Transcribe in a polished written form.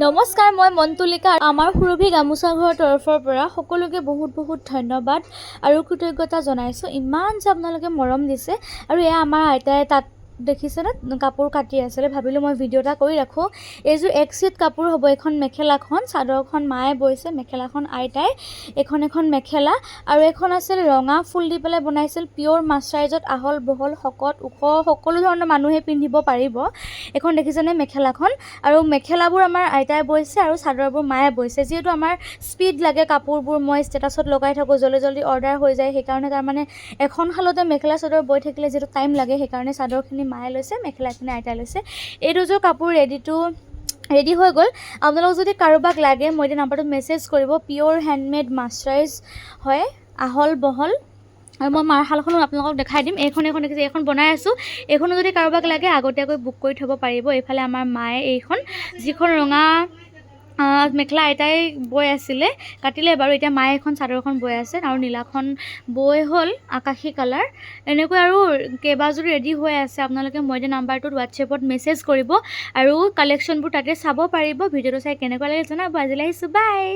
নমস্কাৰ, মই মন্তুলিকা। আমাৰ সুৰভি গামোচা ঘৰৰ তৰফৰ পৰা সকলোকে বহুত ধন্যবাদ আৰু কৃতজ্ঞতা জনাইছোঁ। ইমান যে আপোনালোকে মৰম দিছে। আৰু এয়া আমাৰ আইতাই তাত দেখিছেনে কাপোৰ কাটি আছিলে, ভাবিলোঁ মই ভিডিঅ' এটা কৰি ৰাখোঁ। এইযোৰ এক চিট কাপোৰ হ'ব। এখন মেখেলাখন, চাদৰখন মায়ে বৈছে, মেখেলাখন আইতাই, এখন মেখেলা আৰু এখন আছিল ৰঙা ফুল দি পেলাই বনাইছিল, পিয়'ৰ মাছৰাইজত, আহল বহল, শকত ওখ সকলো ধৰণৰ মানুহে পিন্ধিব পাৰিব। এখন দেখিছেনে মেখেলাখন, আৰু মেখেলাবোৰ আমাৰ আইতাই বৈছে আৰু চাদৰবোৰ মায়ে বৈছে। যিহেতু আমাৰ স্পীড লাগে কাপোৰবোৰ, মই ষ্টেটাছত লগাই থাকোঁ, জল্দি অৰ্ডাৰ হৈ যায়, সেইকাৰণে তাৰমানে এখন শালতে মেখেলা চাদৰ বৈ থাকিলে যিহেতু টাইম লাগে, সেইকাৰণে চাদৰখিনি মায়ে লৈছে, মেখেলাখিনি আইতাই লৈছে। এই দুযোৰ কাপোৰ ৰেডি হৈ গ'ল। আপোনালোক যদি কাৰোবাক লাগে, মই এতিয়া নাম্বাৰটোত মেছেজ কৰিব। পিয়'ৰ হেণ্ডমেড মাছৰাইজ হয়, আহল বহল। আৰু মই মাৰ শালখনো আপোনালোকক দেখাই দিম। এইখন দেখিছে, এইখন বনাই আছোঁ। এইখনো যদি কাৰোবাক লাগে আগতীয়াকৈ বুক কৰি থ'ব পাৰিব। এইফালে আমাৰ মায়ে এইখন, যিখন ৰঙা মেখেলা আইতাই বৈ আছিলে, কাটিলে বাৰু, এতিয়া মায়ে এখন চাদৰখন বৈ আছে আৰু নীলাখন বৈ হ'ল, আকাশী কালাৰ। এনেকৈ আৰু কেইবাযোৰো ৰেডি হৈ আছে। আপোনালোকে মই দিয়া নাম্বাৰটোত হোৱাটছএপত মেছেজ কৰিব আৰু কালেকশ্যনবোৰ তাতে চাব পাৰিব। ভিডিঅ'টো চাই কেনেকুৱা লাগিল জনাব। আজিলৈ আহিছোঁ, বাই।